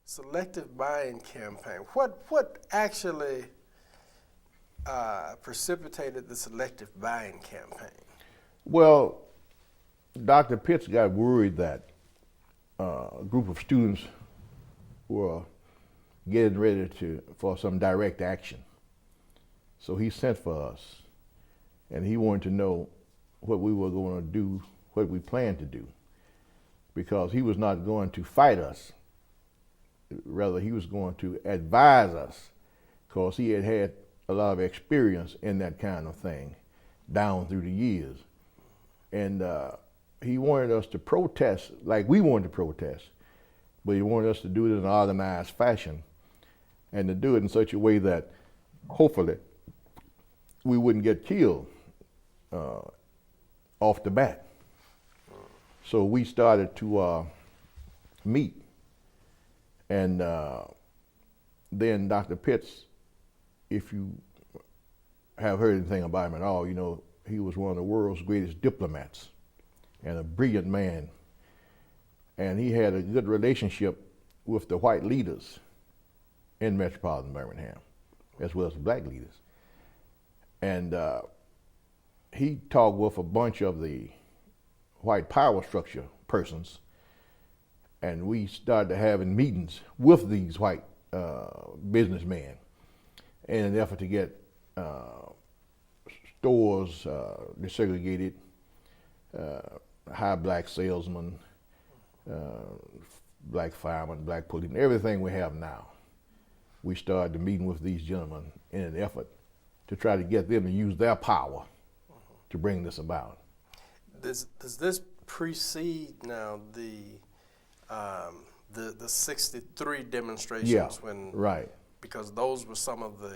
selective buying campaign. What actually precipitated the selective buying campaign? Well, Dr. Pitts got worried that a group of students were getting ready for some direct action. So he sent for us, and he wanted to know what we were going to do, what we planned to do, because he was not going to fight us. Rather, he was going to advise us, because he had had a lot of experience in that kind of thing down through the years. And he wanted us to protest like we wanted to protest, but he wanted us to do it in an organized fashion and to do it in such a way that hopefully we wouldn't get killed off the bat. So we started to meet, and then Dr. Pitts, if you have heard anything about him at all, you know he was one of the world's greatest diplomats and a brilliant man. And he had a good relationship with the white leaders in metropolitan Birmingham, as well as the black leaders. And he talked with a bunch of the white power structure persons, and we started having meetings with these white businessmen in an effort to get stores desegregated, hire black salesmen, black firemen, black policemen, everything we have now. We started meeting with these gentlemen in an effort to try to get them to use their power to bring this about. Does this precede now the 63 demonstrations? Yeah, when right. Because those were some of the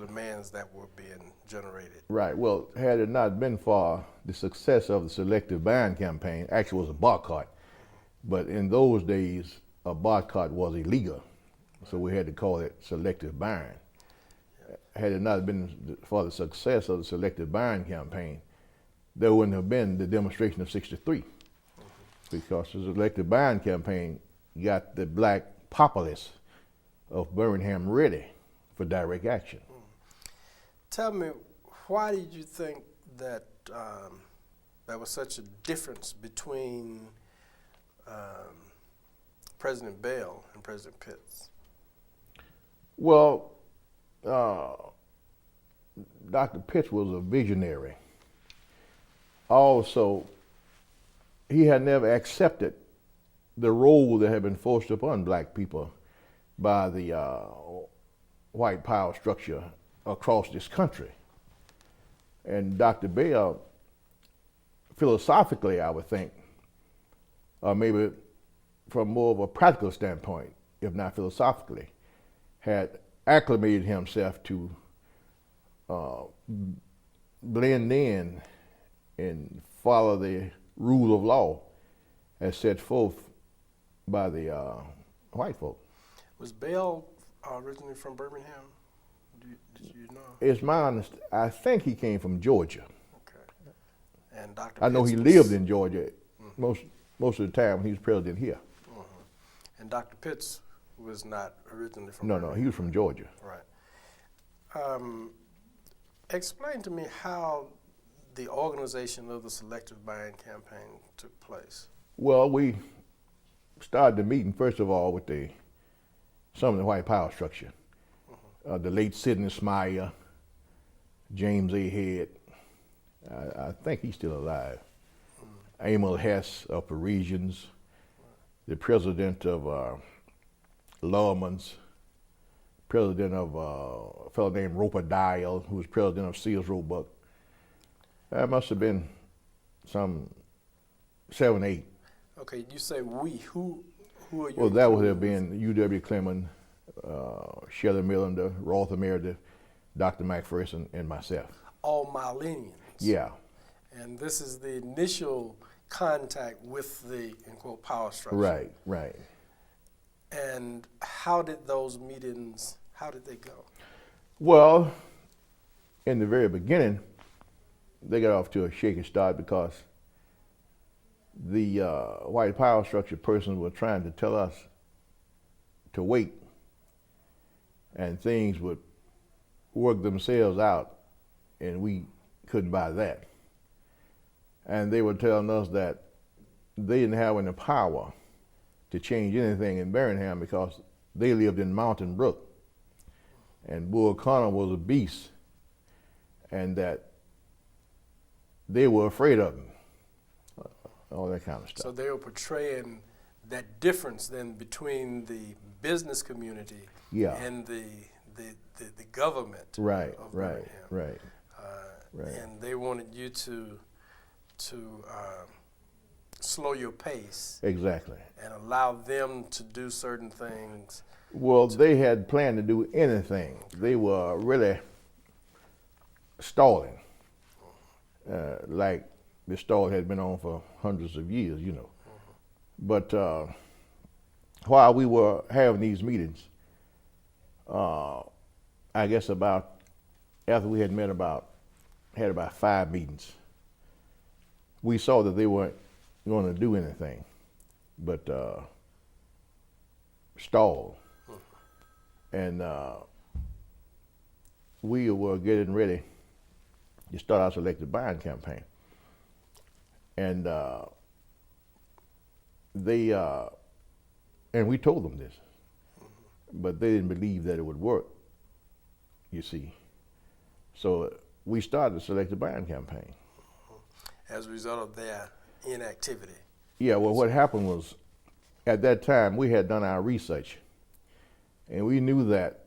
demands that were being generated. Right. Well, had it not been for the success of the selective buying campaign, actually it was a boycott, but in those days a boycott was illegal, so we had to call it selective buying. Had it not been for the success of the selective buying campaign, there wouldn't have been the demonstration of '63, because the selective buying campaign got the black populace of Birmingham ready for direct action. Tell me, why did you think that there was such a difference between President Bell and President Pitts? Well, Dr. Pitts was a visionary. Also, he had never accepted the role that had been forced upon black people by the white power structure across this country. And Dr. Bell, philosophically, I would think, or maybe from more of a practical standpoint, if not philosophically, had acclimated himself to blend in and follow the rule of law as set forth by the white folk. Was Bell originally from Birmingham? Did you know? It's my understanding. I think he came from Georgia. Okay. And Dr. I know Pitts he was, lived in Georgia most of the time when he was president here. And Dr. Pitts was not originally from No, Birmingham. he was from Georgia. Right. Explain to me how the organization of the selective buying campaign took place. Well, we started the meeting, first of all, with some of the white power structure. The late Sidney Smyer, James A. Head, I think he's still alive. Emil Hess of Parisians, the president of Lawman's, president of a fellow named Roper Dial, who was president of Sears Roebuck. That must have been some 7, 8. Okay, you say we. Who are you? Well, that would have been U.W. Clement, Shelley Millender, Rotha Meredith, Dr. McPherson, and myself. All Millennials. Yeah. And this is the initial contact with the, in quote, power structure. Right, right. And how did those meetings, how did they go? Well, in the very beginning, they got off to a shaky start because the white power structure persons were trying to tell us to wait, and things would work themselves out, and we couldn't buy that. And they were telling us that they didn't have any power to change anything in Birmingham because they lived in Mountain Brook, and Bull Connor was a beast, and that they were afraid of him, all that kind of stuff. So they were portraying that difference then between the business community Yeah. and the government Right, of right, Birmingham. right, right. And they wanted you to slow your pace Exactly. and allow them to do certain things. Well, they had planned to do anything. They were really stalling, like the stall had been on for hundreds of years, you know. But while we were having these meetings, I guess after we had had about 5 meetings, we saw that they weren't going to do anything but stall. And we were getting ready to start our selective buying campaign. And and we told them this, but they didn't believe that it would work, you see. So we started the selective buying campaign. As a result of their inactivity. Yeah, well, what happened was, at that time, we had done our research, and we knew that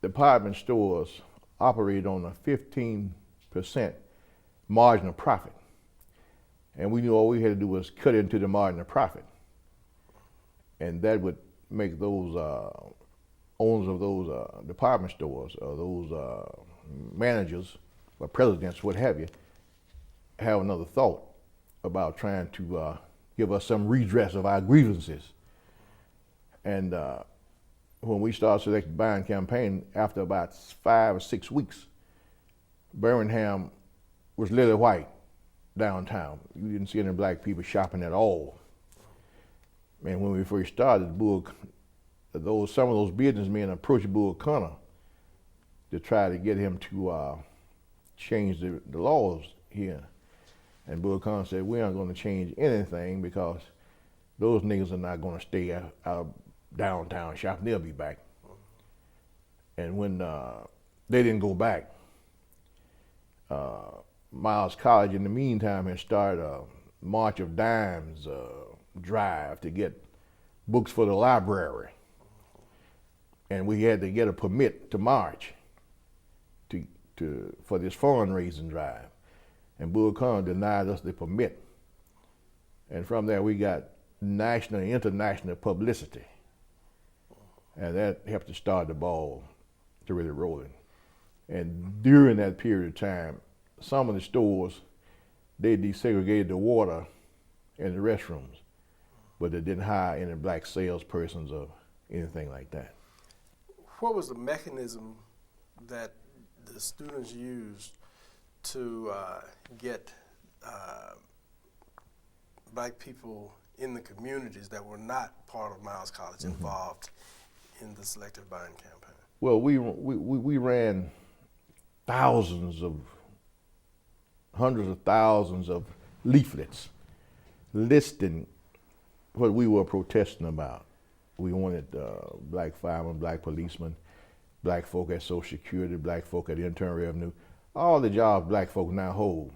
department stores operated on a 15% margin of profit. And we knew all we had to do was cut into the margin of profit. And that would make those owners of those department stores, or those managers, or presidents, what have you, have another thought about trying to give us some redress of our grievances. And when we started selective buying campaign, after about 5 or 6 weeks, Birmingham was lily white downtown. You didn't see any black people shopping at all. And when we first started, some of those businessmen approached Bull Connor to try to get him to change the laws here. And Bull Connor said, we aren't going to change anything because those niggas are not going to stay out downtown shopping. They'll be back. And when they didn't go back, Miles College in the meantime had started a March of Dimes drive to get books for the library. And we had to get a permit to march for this fundraising drive. And Bull Connor denied us the permit. And from there we got national and international publicity. And that helped to start the ball to really rolling. And during that period of time, some of the stores, they desegregated the water in the restrooms, but they didn't hire any black salespersons or anything like that. What was the mechanism that the students used to get black people in the communities that were not part of Miles College involved in the selective buying campaign? Well, we ran hundreds of thousands of leaflets listing what we were protesting about. We wanted black firemen, black policemen, black folk at Social Security, black folk at the Internal Revenue, all the jobs black folk now hold,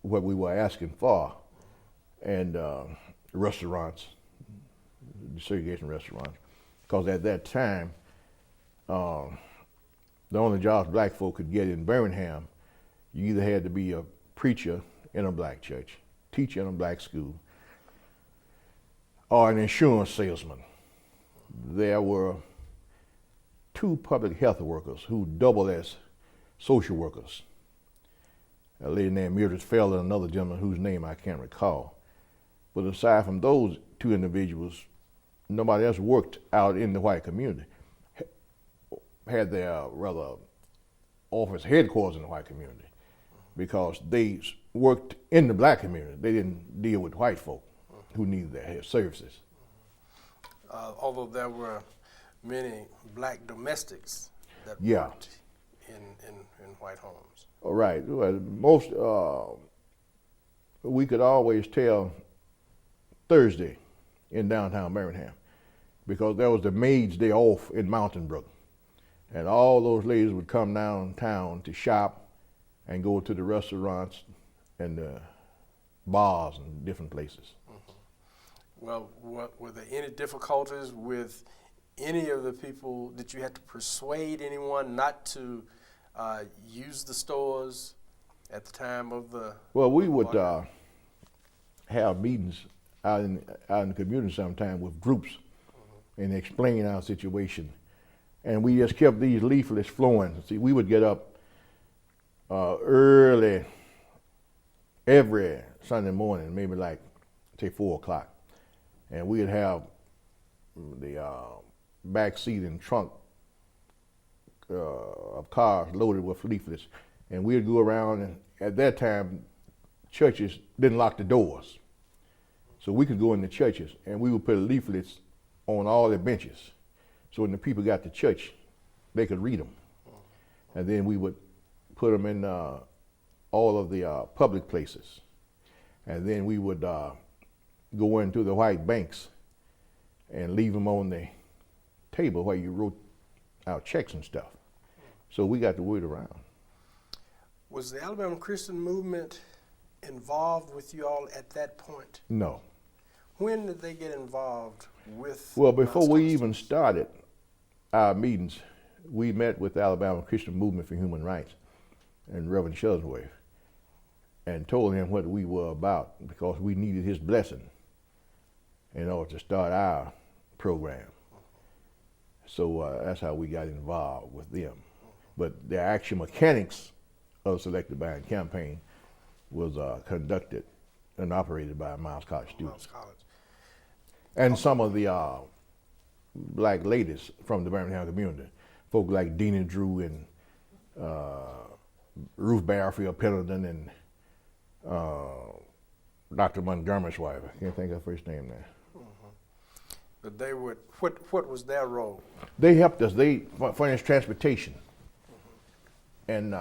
what we were asking for. And restaurants, segregation restaurants, because at that time, the only jobs black folk could get in Birmingham, you either had to be a preacher in a black church, teacher in a black school, or an insurance salesman. There were 2 public health workers who doubled as social workers. A lady named Mildred Feller and another gentleman whose name I can't recall. But aside from those 2 individuals, nobody else worked out in the white community, had their office headquarters in the white community, because they worked in the black community. They didn't deal with white folk who needed their services. Although there were many black domestics that Yeah. worked in white homes. All right. Well, most we could always tell Thursday in downtown Birmingham because there was the Maids' Day off in Mountain Brook, and all those ladies would come downtown to shop and go to the restaurants and the bars and different places. Well, were there any difficulties with any of the people? Did you have to persuade anyone not to use the stores at the time of the? Well, we would have meetings out in the community sometime with groups and explain our situation. And we just kept these leaflets flowing. See, we would get up early every Sunday morning, maybe like, say, 4 o'clock. And we'd have the back seat and trunk of cars loaded with leaflets. And we'd go around, and at that time, churches didn't lock the doors. So we could go in the churches, and we would put leaflets on all the benches. So when the people got to church, they could read them. And then we would put them in all of the public places. And then we would go into the white banks and leave them on the table where you wrote out checks and stuff. So we got the word around. Was the Alabama Christian movement involved with you all at that point? No. When did they get involved with? Well, before we Mount even started our meetings, we met with the Alabama Christian Movement for Human Rights and Reverend Shuttlesworth and told him what we were about because we needed his blessing in order to start our program. So that's how we got involved with them. But the actual mechanics of the Selected Buying Campaign was conducted and operated by Miles College students. Miles College. And some of the black ladies from the Birmingham community, folk like Dina Drew and Ruth Barfield Pendleton and Dr. Montgomery's wife. I can't think of her first name now. But they would. What was their role? They helped us. They furnished transportation. And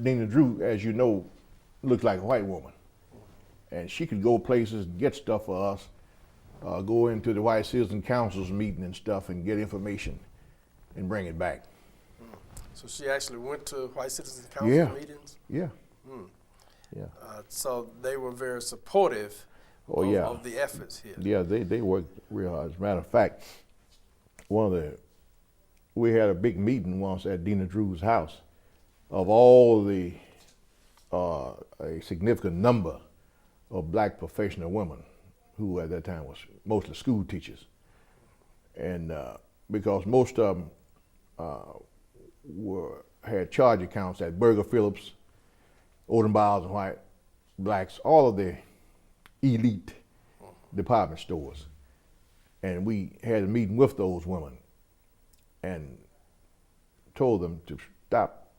Dina Drew, as you know, looked like a white woman. And she could go places and get stuff for us, go into the White Citizen Council's meeting and stuff and get information and bring it back. So she actually went to White Citizen Council meetings? Yeah. Yeah. So they were very supportive of the efforts here. Yeah, they worked real hard. As a matter of fact, we had a big meeting once at Dina Drew's house of all the a significant number of black professional women who at that time was mostly school teachers. And because most of them had charge accounts at Burger Phillips, Odom Biles and White, Blacks, all of the elite department stores. And we had a meeting with those women and told them to stop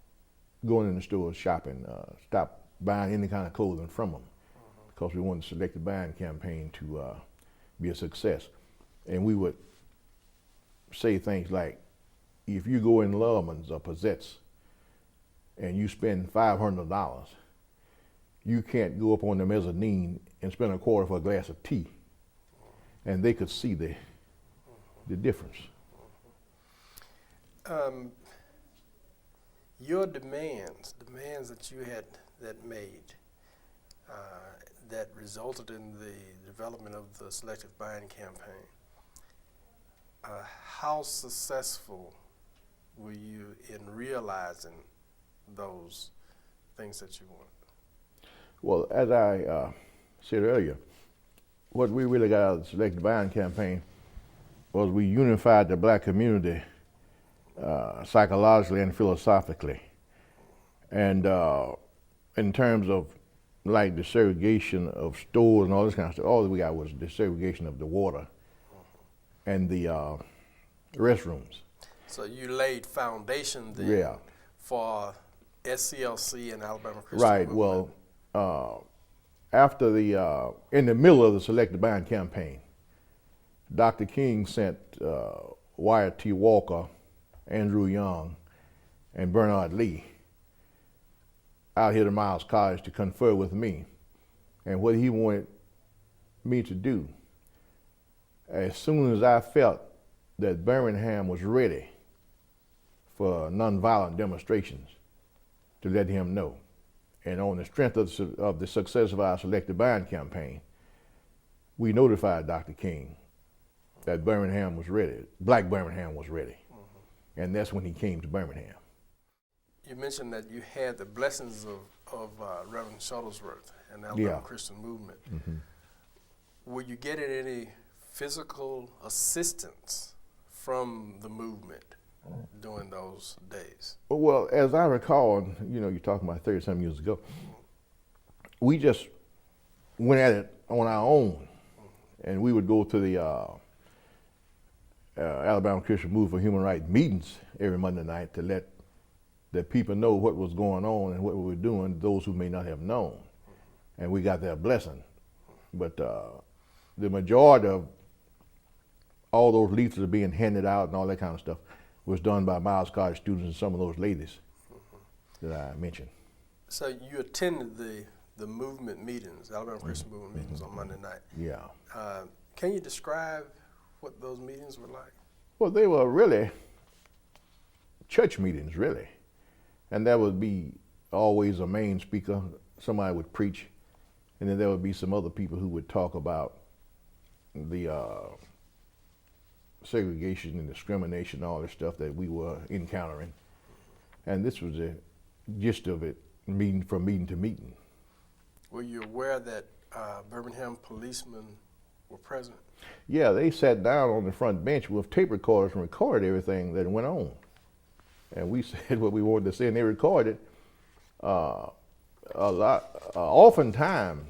going in the stores shopping, stop buying any kind of clothing from them because we wanted the Selected Buying Campaign to be a success. And we would say things like, if you go in Loveman's or Pazette's and you spend $500, you can't go up on the mezzanine and spend a quarter for a glass of tea. And they could see the difference. Your demands that you had made, that resulted in the development of the Selective Buying Campaign, how successful were you in realizing those things that you wanted? Well, as I said earlier, what we really got out of the Selective Buying Campaign was we unified the black community psychologically and philosophically. And in terms of like the segregation of stores and all this kind of stuff, all that we got was the segregation of the water and the restrooms. So you laid foundation then for SCLC and Alabama Christian Right, Movement. well, after in the middle of the Selective Buying Campaign, Dr. King sent Wyatt T. Walker, Andrew Young, and Bernard Lee out here to Miles College to confer with me and what he wanted me to do. As soon as I felt that Birmingham was ready for nonviolent demonstrations, to let him know. And on the strength of the success of our selective buying campaign, we notified Dr. King that Birmingham was ready, Black Birmingham was ready. And that's when he came to Birmingham. You mentioned that you had the blessings of Reverend Shuttlesworth and the Alabama Christian Movement. Were you getting any physical assistance from the movement during those days? Well, as I recall, you know, you're talking about 30-some years ago, we just went at it on our own. And we would go to the Alabama Christian Movement for Human Rights meetings every Monday night to let the people know what was going on and what we were doing, those who may not have known. And we got their blessing. But the majority of all those leaflets are being handed out and all that kind of stuff was done by Miles College students and some of those ladies that I mentioned. So you attended the movement meetings, Alabama Christian Movement meetings on Monday night. Yeah. Can you describe what those meetings were like? Well, they were really church meetings, really. And there would be always a main speaker, somebody would preach, and then there would be some other people who would talk about the segregation and discrimination, all the stuff that we were encountering. And this was the gist of it, from meeting to meeting. Were you aware that Birmingham policemen were present? Yeah, they sat down on the front bench with tape recorders and recorded everything that went on. And we said what we wanted to say, and they recorded a lot. Oftentimes,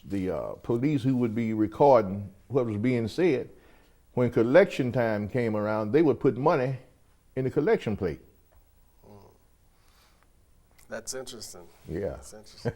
the police who would be recording what was being said, when collection time came around, they would put money in the collection plate. That's interesting. Yeah. That's interesting.